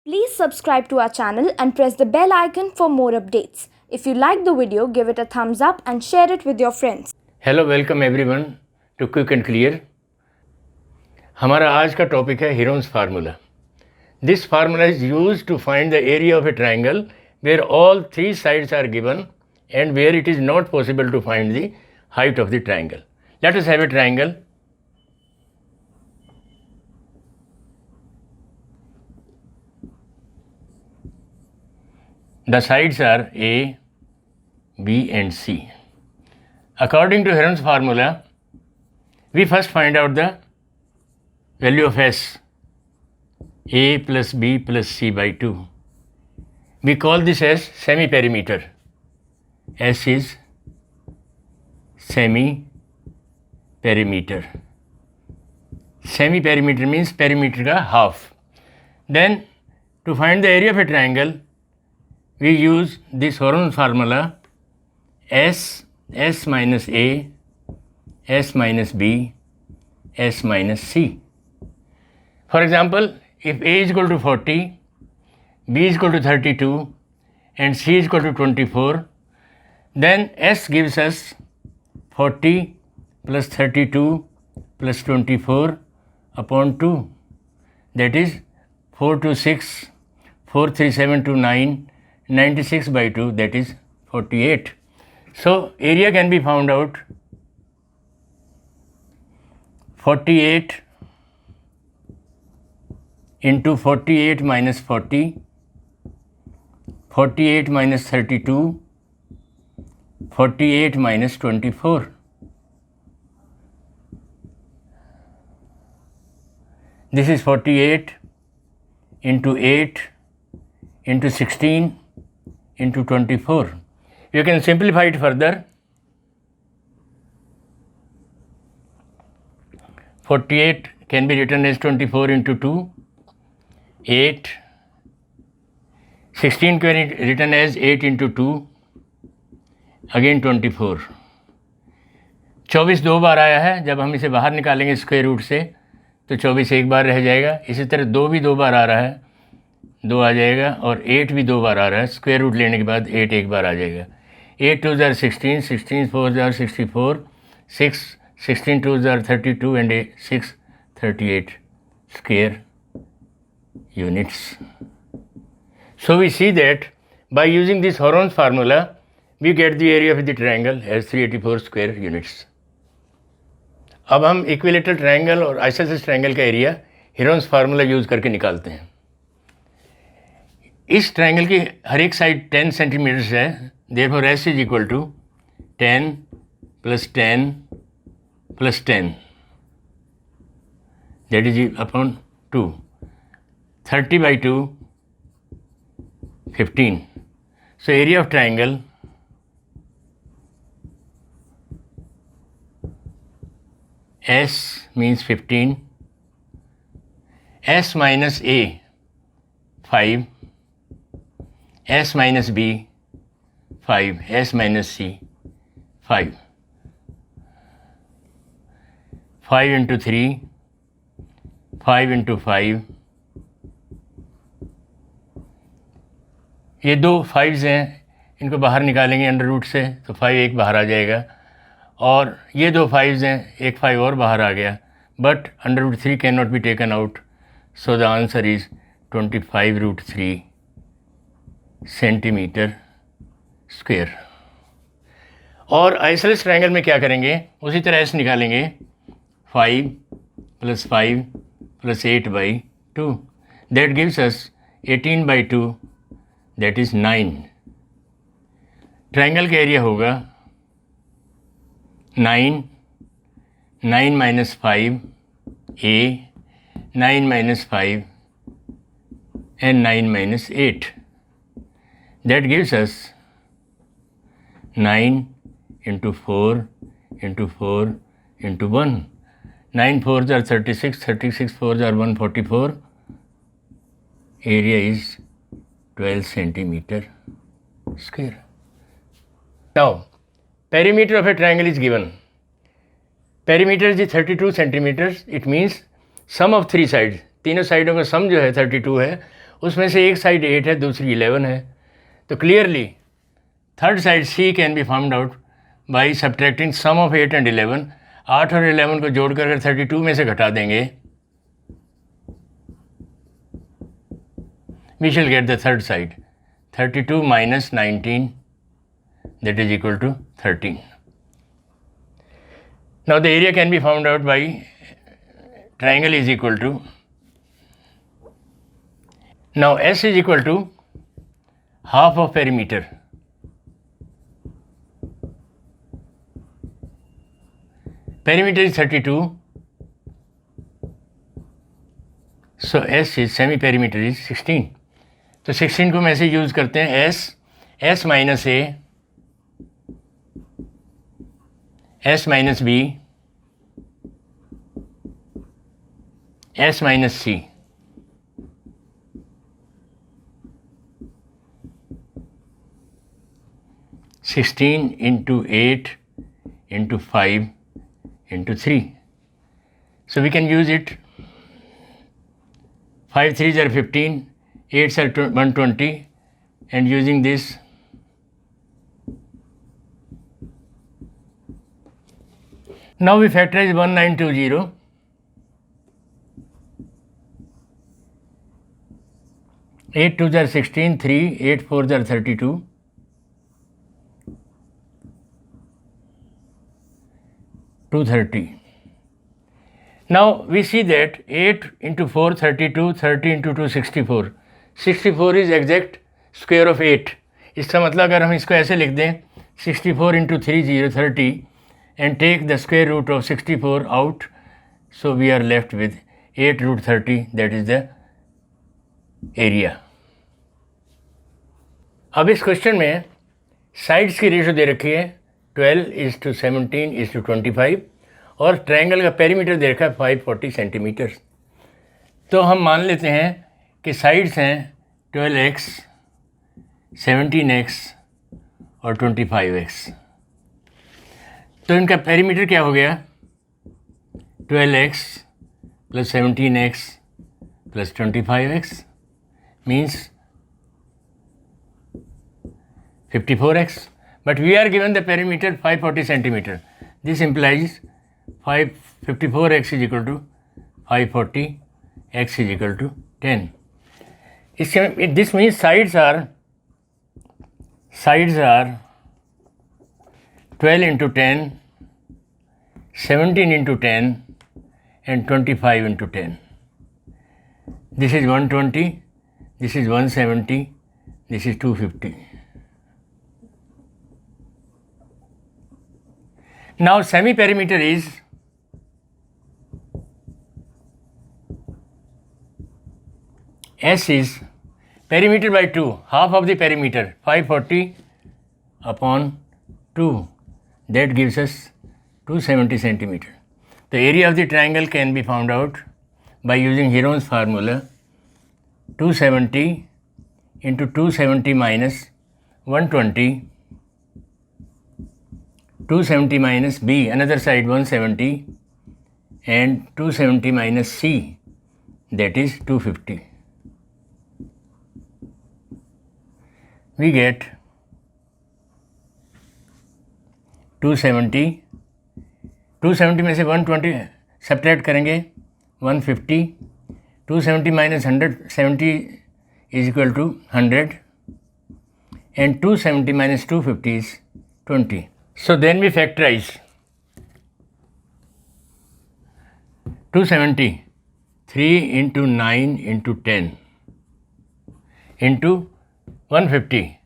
Please subscribe to our channel and press the bell icon for more updates. If you like the video, give it a thumbs up and share it with your friends. Hello welcome everyone to quick and clear. हमारा आज का topic है Heron's formula. This formula is use to find the area of a triangle where all three sides are given and where it is not possible to find the height of the triangle. Let us have a triangle. The sides are A, B and C. According to Heron's formula, we first find out the value of S, A plus B plus C by 2. We call this as semi-perimeter. S is semi-perimeter. Semi-perimeter means perimeter ka half. Then to find the area of a triangle, we use this Heron's formula S minus A, S minus B, S minus C. For example, if A is equal to 40, B is equal to 32 and C is equal to 24, then S gives us 40 plus 32 plus 24 upon 2. That is 4 to 6, 4 3 7 to 9, 96 by 2, that is 48. So area can be found out 48 into 48 minus 40, 48 minus 32, 48 minus 24. This is 48 into 8 into 16 into 24. You can simplify it further. 48 can be written as 24 into 2, 8. 16 can be written as 8 into 2, again 24. 24 दो बार आया है। जब हम इसे बाहर निकालेंगे square root से तो 24 एक बार रह जाएगा। इसी तरह 2 भी दो बार आ रहा है, 2 आ जाएगा, और 8 भी दो बार आ रहा है। स्क्वायर रूट लेने के बाद 8 एक बार आ जाएगा। 8 2 jar 16, 16 4 jar 64, 6 16 2 jar 32 and 6 38 square units. So we see that by using this Heron's formula, we get the area of the triangle as 384 square units. अब हम इक्विलेटरल ट्रायंगल और आइसोसेलेस ट्रायंगल का area Heron's formula use करके निकालते हैं। इस triangle की हर एक साइड 10 सेंटीमीटर्स है। Therefore S is equal to 10 plus 10 plus 10, that is upon 2। 30 by 2, 15. So area of triangle S means 15, S minus A 5, S minus B 5, S minus C 5. 5 into 3, 5 into 5. ये दो 5s हैं, इनको बाहर निकालेंगे under root से तो 5 एक बाहर आ जाएगा, और ये दो 5s हैं, एक 5 और बाहर आ गया, but under root 3 can not be taken out, so the answer is 25 root 3 centimetre square. और आइसोसेलेस ट्रायंगल में क्या करेंगे, उसी तरह ऐसे निकालेंगे 5 plus 5 plus 8 by 2, that gives us 18 by 2, that is 9। Triangle का एरिया होगा 9 minus 5 A, 9 minus 5 and 9 minus 8. That gives us 9 into 4 into 4 into 1. 9 4s are 36, 36 4s are 144. Area is 12 centimeter square. Now, perimeter of a triangle is given. Perimeter is 32 centimeters. It means sum of three sides, तीनों साइडों का सम जो है 32 है, उसमें से एक side 8 है, दूसरी 11 है। तो clearly third side C can be found out by subtracting sum of 8 and 11। 8 और 11 को जोड़कर अगर 32 में से घटा देंगे, we shall get the third side 32 minus 19, that is equal to 13. Now the area can be found out by triangle is equal to, now S is equal to half of perimeter. Perimeter is 32, so S is semi perimeter is 16. तो 16 को हम ऐसे use करते हैं, S minus A, S minus B, S minus C। (16 into 8 into 5 into 3). So we can use it. 5 3s are 15, 8s are 120, and using this now we factorize 1920. 8 2s are 16, 3, 8 4s are 32, 230. Now we see that 8 into 4 32, 30 into 2 64. 64 is exact square of 8. इसका मतलब अगर हम इसको ऐसे लिख दें 64 into 3 0 30 and take the square root of 64 out, so we are left with 8 root 30, that is the area. अब इस क्वेश्चन में साइड्स की रेशो दे रखी है 12:17:25 और ट्रायंगल का पेरीमीटर दे रखा है 540 सेंटीमीटर। तो हम मान लेते हैं कि साइड्स हैं 12x, 17x और 25x। तो इनका पेरीमीटर क्या हो गया, 12x plus 17x plus 25x means 54x. But we are given the perimeter 540 centimeter. This implies 54x is equal to 540, x is equal to 10. This means sides are 12 into 10, 17 into 10 and 25 into 10. This is 120, this is 170, this is 250. Now semi perimeter is S is perimeter by 2, half of the perimeter, 540 upon 2, that gives us 270 centimeter. The area of the triangle can be found out by using Heron's formula, 270 into 270 minus 120, 270 minus B, another side 170, and 270 minus C, that is 250. We get 270, 270 में से 120 subtract करेंगे 150, 270 minus 170 is equal to 100, and 270 minus 250 is 20. So then we factorize 270, 3 into 9 into 10 into 150,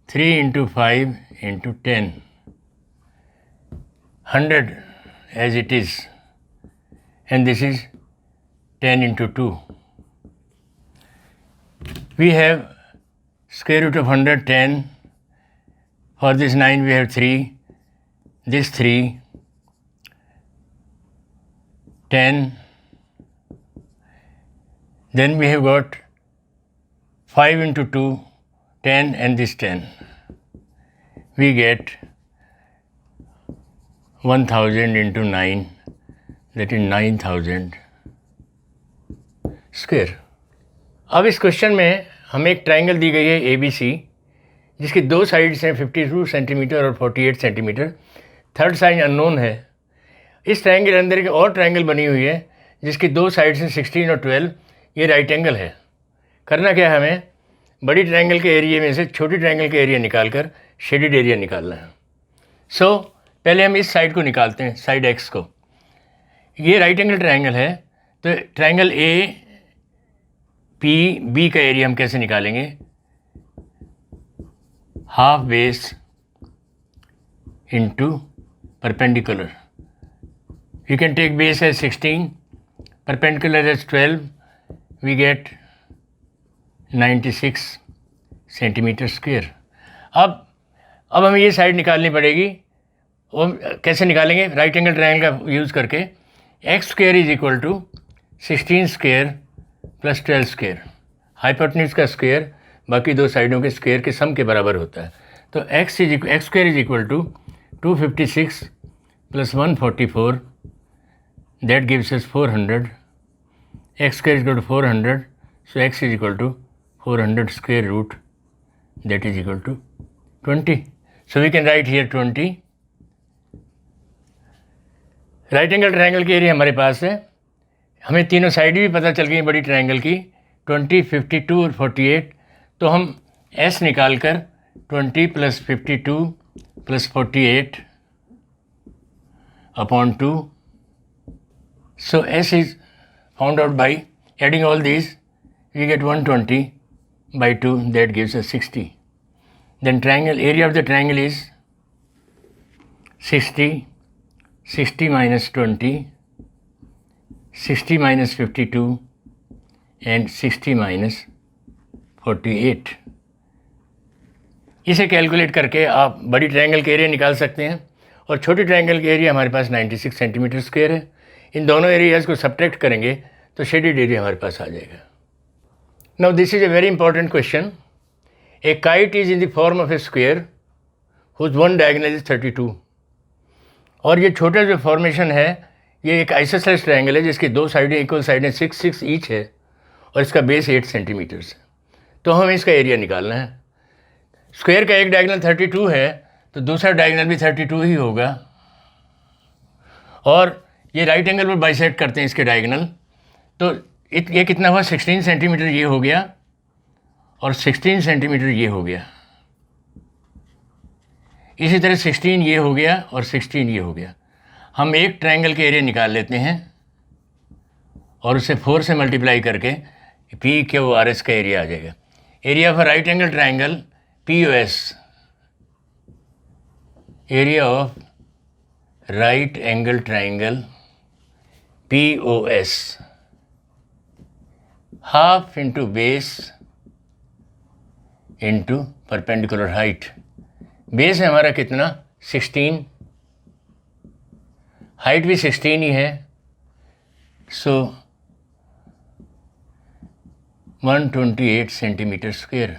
3 into 5 into 10, 100 as it is, and this is 10 into 2. We have square root of 110. For this 9 we have 3, this 3, 10, then we have got 5 into 2, 10, and this 10. We get 1000 into 9, that is 9000 square. अब इस question में हमें एक triangle दी गई है ABC, जिसकी दो sides हैं 52 सेंटीमीटर और 48 सेंटीमीटर। थर्ड साइड अननोन है। इस ट्राइंगल के अंदर एक और ट्राइंगल बनी हुई है जिसकी दो साइड्स हैं 16 और 12। ये राइट एंगल है। करना क्या है, हमें बड़ी ट्राइंगल के एरिया में से छोटी ट्राइंगल के एरिया निकाल कर शेडेड एरिया निकालना है। सो पहले हम इस साइड को निकालते हैं, साइड X को। ये राइट एंगल ट्राइंगल है, तो ट्राइंगल APB का एरिया हम कैसे निकालेंगे? Half base into perpendicular. You can take base as 16, perpendicular as 12, we get 96 centimetre square. अब हमें ये साइड निकालनी पड़ेगी। वो कैसे निकालेंगे? राइट एंगल ट्रायंगल का यूज़ करके। X square is equal to 16 square plus 12 square, hypotenuse का स्क्वायर बाकी दो साइडों के स्क्वायर के सम के बराबर होता है। तो X square is equal to 256 plus 144, that gives us 400। X square is equal to 400, so x is equal to 400 square root, that is equal to 20. So we can write here 20. Right angle triangle की area हमारे पास है। हमें तीनों side भी पता चल गई बड़ी ट्रायंगल की, 20, 52 और 48। तो हम s निकाल कर 20 plus 52 plus 48 upon 2. So s is found out by adding all these. We get 120 by 2, that gives us 60. Then triangle area of the triangle is 60, 60 minus 20, 60 minus 52 and 60 minus 48. इसे calculate करके आप बड़ी triangle के area निकाल सकते हैं और छोटी ट्रायंगल के एरिया हमारे पास 96 सेंटीमीटर स्क्वायर है। इन दोनों एरियाज़ को सब्ट्रैक्ट करेंगे तो शेडेड एरिया हमारे पास आ जाएगा। Now this is a very important question. A kite is in the form of a square whose one diagonal is 32. और ये छोटा जो फॉर्मेशन है ये एक आइसोसेलेस ट्रायंगल है जिसकी दो साइडें इक्वल साइडें 6 ईच है और इसका बेस 8 सेंटीमीटर्स है। तो हमें इसका एरिया निकालना है। स्क्वायर का एक डायगोनल 32 है तो दूसरा डायगोनल भी 32 ही होगा और ये राइट एंगल पर बाइसेक्ट करते हैं इसके डायगोनल। तो ये कितना हुआ? 16 सेंटीमीटर ये हो गया और 16 सेंटीमीटर ये हो गया। इसी तरह 16 ये हो गया और 16 ये हो गया। हम एक ट्रायंगल के एरिया निकाल लेते हैं और उसे 4 से मल्टीप्लाई करके PQRS का एरिया आ जाएगा। Area of right angle triangle POS, area of right angle triangle POS, half into base into perpendicular height. Base है हमारा कितना? 16, हाइट भी 16 ही है, so 128 centimetre square.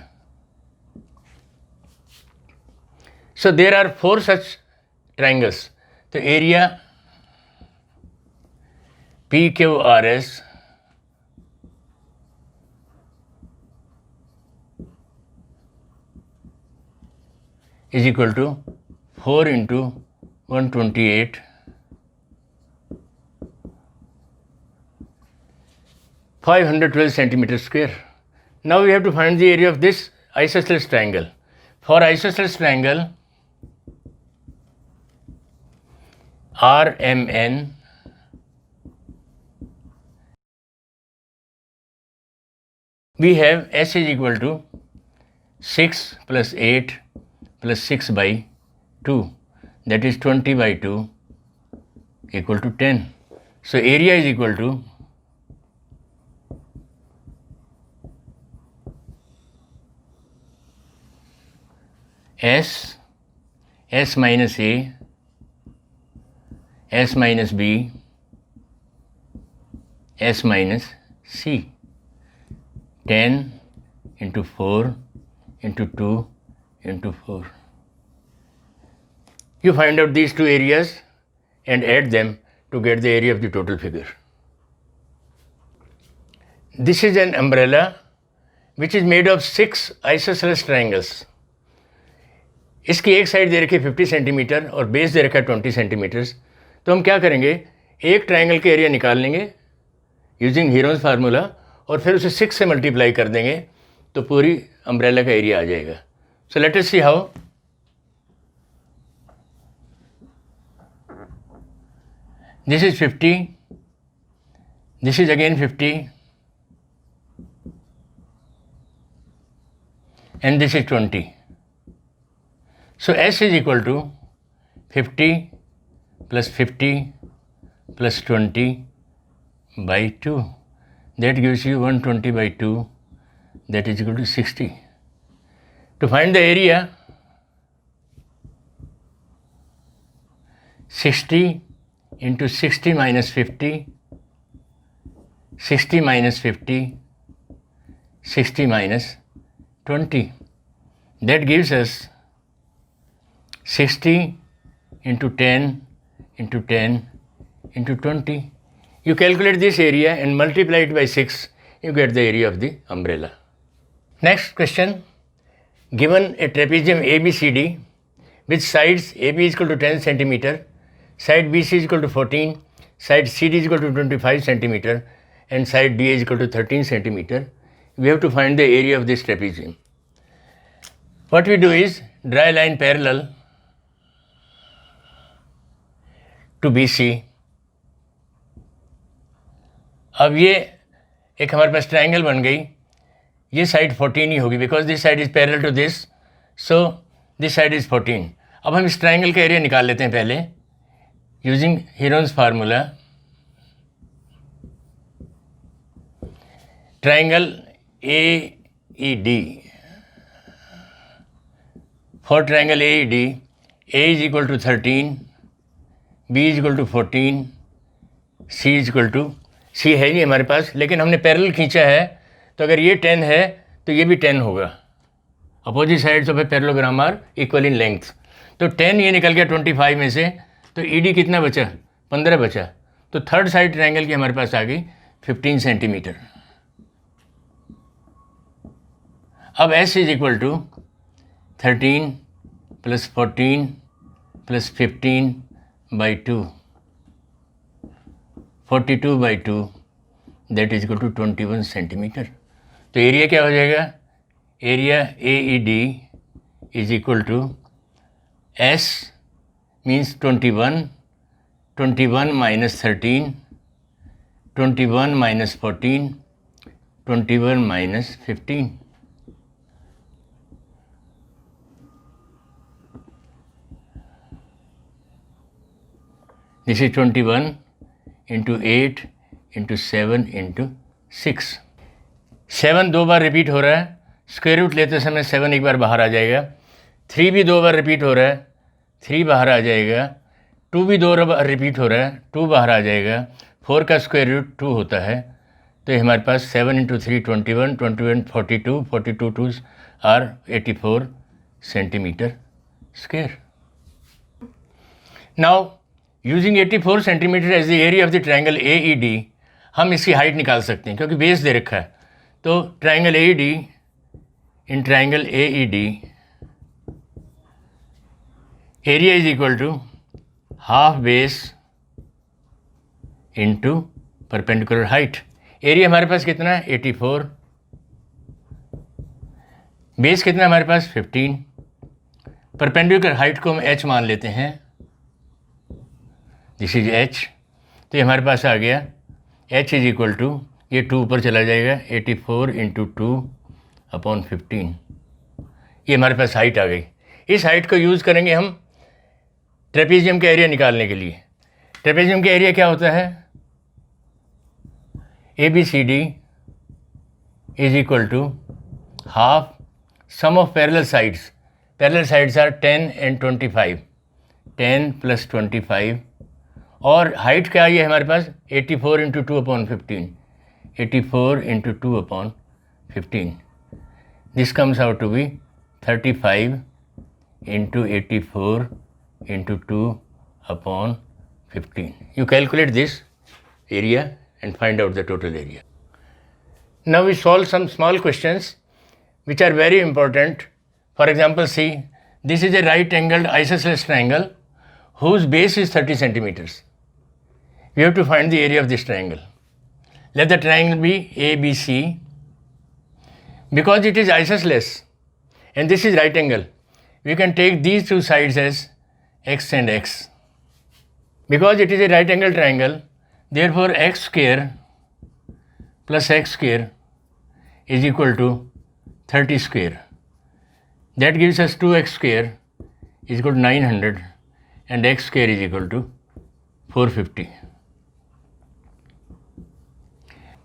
So there are 4 such triangles. तो area PQRS is equal to 4 into 128 512 centimeter square. Now we have to find the area of this isosceles triangle. For isosceles triangle RMN, we have S is equal to 6 plus 8 plus 6 by 2, that is 20 by 2 equal to 10. So area is equal to S minus A, S minus B, S minus C. 10 into 4 into 2 into 4. You find out these two areas and add them to get the area of the total figure. This is an umbrella which is made of 6 isosceles triangles. इसकी एक side दे रखी है 50 centimetre और base दे रखा है 20 centimetres. तो हम क्या करेंगे, एक ट्राइंगल का एरिया निकाल लेंगे यूजिंग हीरोन्स फार्मूला और फिर उसे 6 से मल्टीप्लाई कर देंगे तो पूरी अम्ब्रेला का एरिया आ जाएगा। So let us see how. This is 50, this is again 50 and this is 20. So S is equal to 50 plus 50 plus 20 by 2. That gives you 120 by 2, that is equal to 60. To find the area, 60 into 60 minus 50, 60 minus 50, 60 minus 20. That gives us 60 into 10 into 10 into 20. You calculate this area and multiply it by 6, you get the area of the umbrella. Next question. Given a trapezium ABCD with sides AB is equal to 10 centimeter, side BC is equal to 14, side CD is equal to 25 centimeter and side DA is equal to 13 centimeter, we have to find the area of this trapezium. What we do is draw a line parallel to BC. अब ये एक हमारे पास triangle बन गई, ये side 14 ही होगी because this side is parallel to this, so this side is 14. अब हम इस ट्राइंगल का एरिया निकाल लेते हैं पहले using Heron's formula. Triangle AED. For triangle AED, A is equal to 13, B is equal to 14, C is equal to, C है नहीं हमारे पास लेकिन हमने पैरेलल खींचा है तो अगर ये 10 है तो ये भी 10 होगा. Opposite sides of a parallelogram are equal in length. तो 10 ये निकल गया 25 में से, तो ED कितना बचा, 15 बचा. तो थर्ड साइड ट्राइंगल की हमारे पास आ गई 15 सेंटीमीटर. अब S is equal to 13 plus 14 plus 15 by 2, 42 by 2, that is equal to 21 centimeter. तो एरिया क्या हो जाएगा, area AED is equal to S means 21, 21 minus 13, 21 minus 14, 21 minus 15. This is 21 into 8 into 7 into 6. 7 दो बार repeat हो रहा है, square root लेते समय 7 एक बार बाहर आ जाएगा. 3 भी दो बार रिपीट हो रहा है, 3 बाहर आ जाएगा. 2 भी दो बार रिपीट हो रहा है, 2 बाहर आ जाएगा. 4 का स्क्वायर रूट 2 होता है. तो हमारे पास 7 into 3 21, 21 42, 42 2s are 84 centimeter square. Now using 84 centimetre as the area of the triangle AED, हम इसकी हाइट निकाल सकते हैं क्योंकि बेस दे रखा है. तो triangle AED, in triangle AED area is equal to half base into perpendicular height. Area हमारे पास कितना है 84, बेस कितना हमारे पास 15, परपेंडिकुलर हाइट को हम h मान लेते हैं, दिस इज h. तो ये हमारे पास आ गया h इज इक्वल टू, ये 2 ऊपर चला जाएगा 84 इंटू 2 अपॉन 15. ये हमारे पास हाइट आ गई. इस हाइट को यूज़ करेंगे हम ट्रेपेजियम का एरिया निकालने के लिए. ट्रेपेजियम का एरिया क्या होता है, ABCD is equal to half sum of parallel sides. Parallel sides are 10 and 25, 10 plus 25. और हाइट क्या आई है हमारे पास 84 into 2 upon 15, 84 into 2 upon 15. This comes out to be 35 into 84 into 2 upon 15. You calculate this area and find out the total area. Now we solve some small questions which are very important. For example, see, this is a right angled isosceles triangle whose base is 30 centimeters. We have to find the area of this triangle. Let the triangle be ABC. Because it is isosceles and this is right angle, we can take these two sides as x and x. Because it is a right angle triangle, therefore x square plus x square is equal to 30 square. That gives us 2x square is equal to 900 and x square is equal to 450.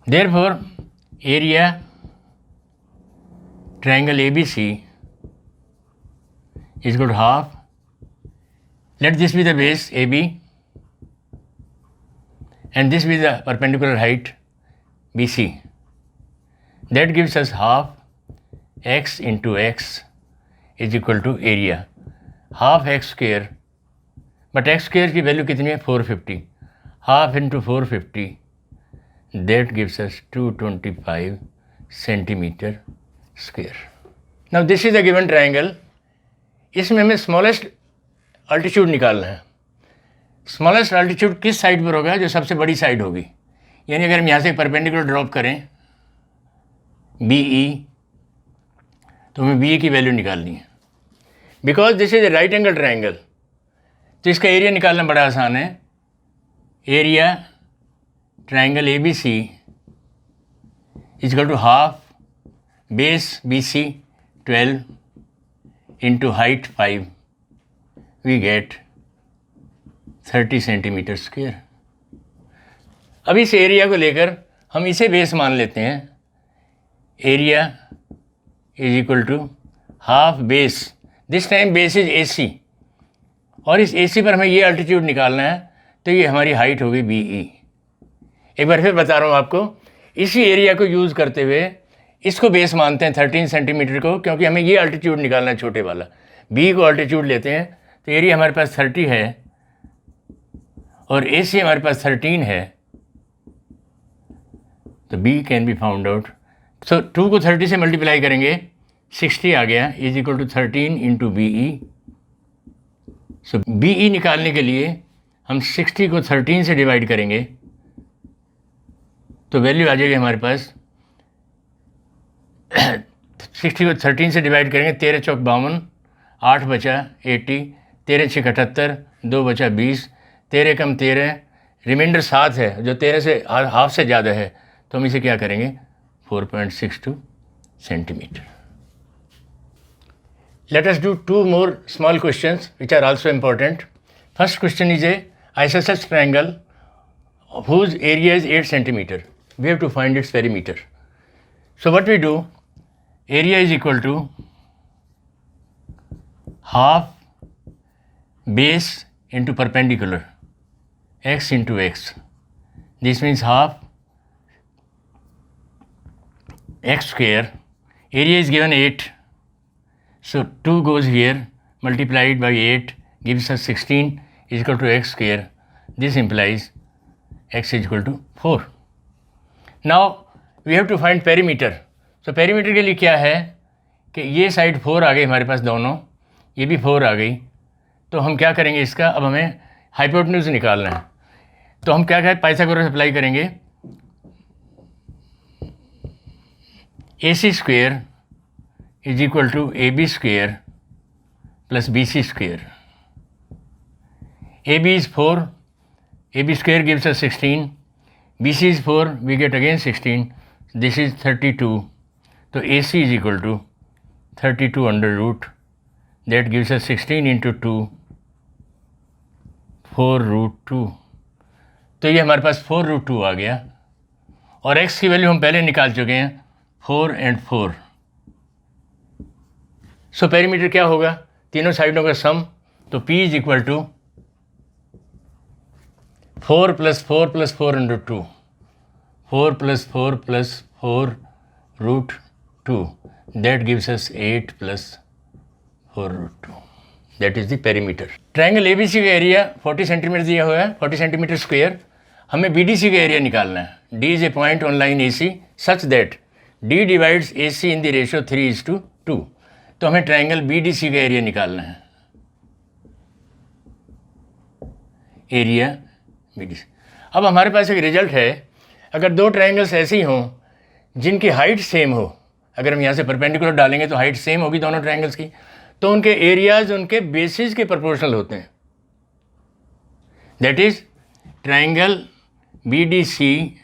Therefore, area triangle ABC is equal to half. Let this be the base AB and this be the perpendicular height BC. That gives us half x into x is equal to area. Half x square, but x square की value कितनी है 450. Half into 450, that gives us 225 centimeter square. Now this is a given triangle. इसमें हमें smallest altitude निकालना है. Smallest altitude किस side पर होगा? जो सबसे बड़ी साइड होगी. यानी अगर हम यहाँ से परपेंडिकुलर ड्रॉप करें BE, तो हमें BE की वैल्यू निकालनी है. Because this is a right angle triangle, तो इसका एरिया निकालना बड़ा आसान है. Area triangle ABC is equal to half base BC 12 into height 5, we get 30 centimetre square. अब इस एरिया को लेकर हम इसे बेस मान लेते हैं. Area is equal to half base, this time base is AC, और इस AC पर हमें ये अल्टीट्यूड निकालना है, तो ये हमारी हाइट होगी BE. एक बार फिर बता रहा हूँ आपको, इसी एरिया को यूज़ करते हुए इसको बेस मानते हैं 13 सेंटीमीटर को, क्योंकि हमें ये अल्टीट्यूड निकालना है छोटे वाला. B को अल्टीट्यूड लेते हैं, तो एरिया हमारे पास 30 है और AC हमारे पास 13 है, तो B can be found out. तो 2 को 30 से मल्टीप्लाई करेंगे, 60 आ गया, is equal to 13 into BE. So BE निकालने के लिए हम 60 को 13 से डिवाइड करेंगे, तो वैल्यू आ जाएगी हमारे पास 60 को 13 से डिवाइड करेंगे, 13 चौक 52, 8 बचा 80, 13 छः 78, 2 बचा 20, 13 कम 13, रिमाइंडर 7 है, जो 13 से हाफ से ज़्यादा है, तो हम इसे क्या करेंगे 4.62 centimeter. Let us do 2 more small questions which are also important. First question is a isosceles triangle whose area is 8 centimeter. We have to find its perimeter. So what we do, area is equal to half base into perpendicular, x into x. This means half x square. Area is given 8, so 2 goes here, multiplied by 8 gives us 16 is equal to x square. This implies x is equal to 4. Now we have to find perimeter. So perimeter के लिए क्या है कि ये side 4 आ गई हमारे पास, दोनों ये भी 4 आ गई, तो हम क्या करेंगे इसका, अब हमें हाइपोटेन्यूज निकालना है. तो हम क्या कहें, पाइथागोरस अप्लाई करेंगे. AC square is equal to AB square plus BC square. AB is 4, AB square gives us 16, BC is 4, we get again 16, this is 32. So AC is equal to 32 under root, that gives us 16 into 2, 4 root 2. तो ये हमारे पास 4 root 2 आ गया, और x की value हम पहले निकाल चुके हैं 4 and 4. सो पेरीमीटर क्या होगा, तीनों साइडों का सम, तो P is equal to 4 + 4 + 4 √ 2, 4 + 4 + 4 √2, that gives us 8 + 4 √2. That is the perimeter. Triangle ABC का एरिया 40 सेंटीमीटर दिया हुआ है, 40 सेंटीमीटर स्क्वायर. हमें BDC का एरिया निकालना है. D is a point on line AC such that D divides A C in the ratio 3:2। तो हमें ट्राइंगल बी डी सी का एरिया निकालना है, एरिया बी डी सी। अब हमारे पास एक रिजल्ट है, अगर दो ट्राइंगल्स ऐसे ही हों जिनकी हाइट सेम हो, अगर हम यहाँ से परपेंडिकुलर डालेंगे तो हाइट सेम होगी दोनों ट्राइंगल्स की, तो उनके एरियाज उनके बेसिस के प्रोपोर्शनल होते हैं। That is triangle B D C,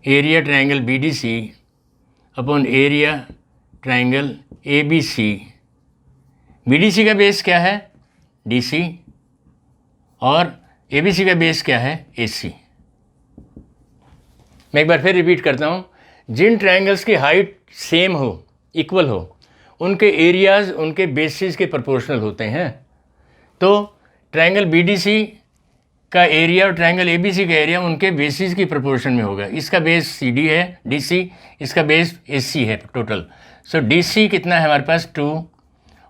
area triangle B D C upon area triangle A B C. B D C का बेस क्या है, डी सी, और ए बी सी का बेस क्या है, ए सी। मैं एक बार फिर रिपीट करता हूँ, जिन ट्राइंगल्स की हाइट सेम हो, इक्वल हो, उनके एरियाज उनके बेसिस के प्रोपोर्शनल होते हैं। तो ट्राइंगल बी डी सी का एरिया और ट्राइंगल ए बी सी का एरिया उनके बेसिस की प्रोपोर्शन में होगा। इसका बेस सी डी है, डी सी, इसका बेस ए सी है टोटल। सो डी सी कितना है हमारे पास 2,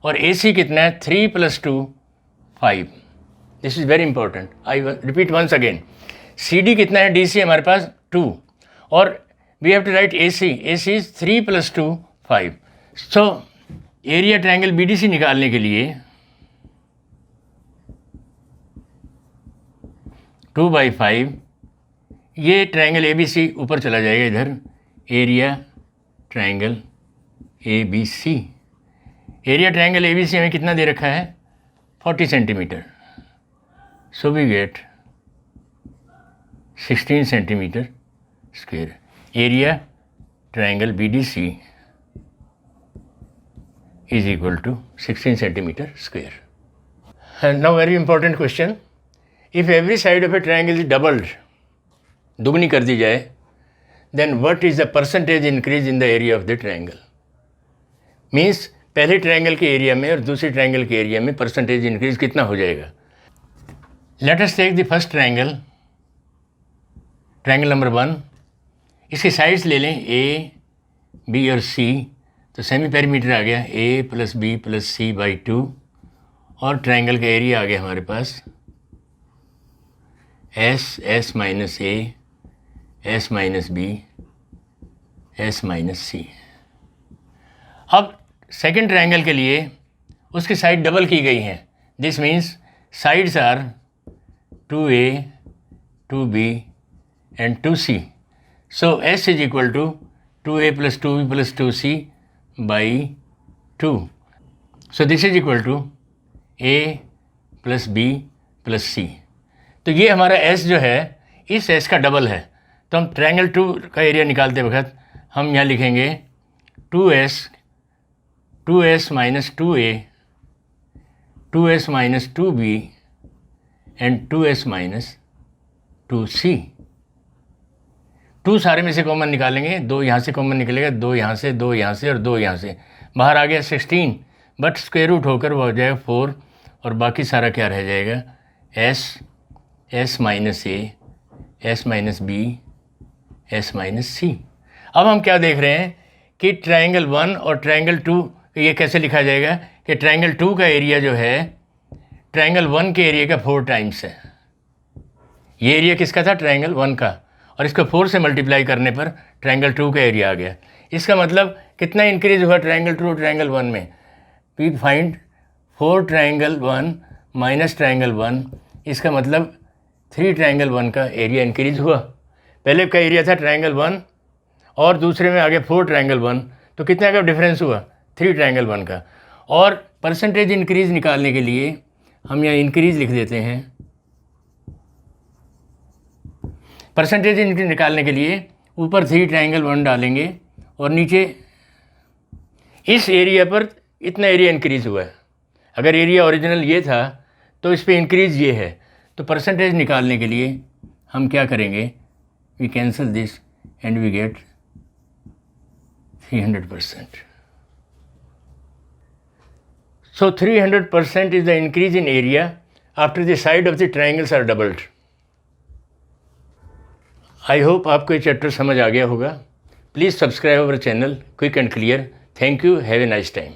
और ए सी कितना है 3 + 2 5। This is very important, I repeat once again. C D कितना है, डी सी हमारे पास 2, और we have to write A C is 3 + 2 5। So area triangle B D C निकालने के लिए 2/5, ये ट्राइंगल ए बी सी ऊपर चला जाएगा इधर, area triangle A B C. Area triangle A B C हमें कितना दे रखा है, 40 centimetre. So we get 16 centimetre square. Area triangle B D C is equal to 16 centimetre square. Now very important question, if every side of a triangle is doubled, दुगनी कर दी जाए, then what is the percentage increase in the area of the triangle. Means पहले triangle के area में और दूसरे triangle के एरिया में परसेंटेज इंक्रीज कितना हो जाएगा। Let us take the first triangle, triangle number 1। इसके साइड्स ले लें ए, बी और सी, तो सेमी पेरीमीटर आ गया a + b + c/2, और ट्राइंगल का एरिया आ गया हमारे पास s - a, s - b, s - c। अब सेकेंड ट्राइंगल के लिए उसकी साइड डबल की गई हैं। This means sides are 2a, 2b and 2c. So s is equal to 2a + 2b + 2c by 2. So this is equal to a + b + c. तो ये हमारा s जो है इस s का डबल है। तो हम ट्राइंगल 2 का एरिया निकालते वक्त हम यहाँ लिखेंगे 2s - 2a, 2s - 2b and 2s - 2c। 2 सारे में से कॉमन निकालेंगे, 2 यहाँ से कॉमन निकलेगा, 2 यहाँ से, 2 यहाँ से और 2 यहाँ से, बाहर आ गया 16, बट स्क्वायर रूट होकर वो हो जाएगा 4, और बाकी सारा क्या रह जाएगा, s - a, s - b, s - c। अब हम क्या देख रहे हैं कि ट्राइंगल 1 और ट्राइंगल 2 ये कैसे लिखा जाएगा कि ट्राइंगल 2 का एरिया जो है ट्राइंगल 1 के एरिया का 4 टाइम्स है। ये एरिया किसका था, ट्राइंगल 1 का, और इसको 4 से मल्टीप्लाई करने पर ट्राइंगल 2 का एरिया आ गया। इसका मतलब कितना इंक्रीज हुआ ट्राइंगल 2 और ट्राइंगल 1 में, we find 4 triangle 1 minus triangle 1, इसका मतलब 3 ट्राइंगल 1 का एरिया इंक्रीज हुआ। पहले का एरिया था ट्राइंगल 1 और दूसरे में आ गया 4 ट्राइंगल 1, तो कितना का डिफरेंस हुआ, 3 ट्राइंगल 1 का। और परसेंटेज इंक्रीज निकालने के लिए हम यहाँ इंक्रीज लिख देते हैं। परसेंटेज इंक्रीज निकालने के लिए ऊपर 3 ट्राइंगल 1 डालेंगे और नीचे इस एरिया पर इतना एरिया इंक्रीज हुआ है। अगर एरिया ओरिजिनल ये था तो इस पे इंक्रीज ये है, तो परसेंटेज निकालने के लिए हम क्या करेंगे, we cancel this and we get 300%. So 300% is the increase in area after the side of the triangles are doubled. I hope आपको ये चैप्टर समझ आ गया होगा. Please subscribe our channel Quick and Clear. Thank you. Have a nice time.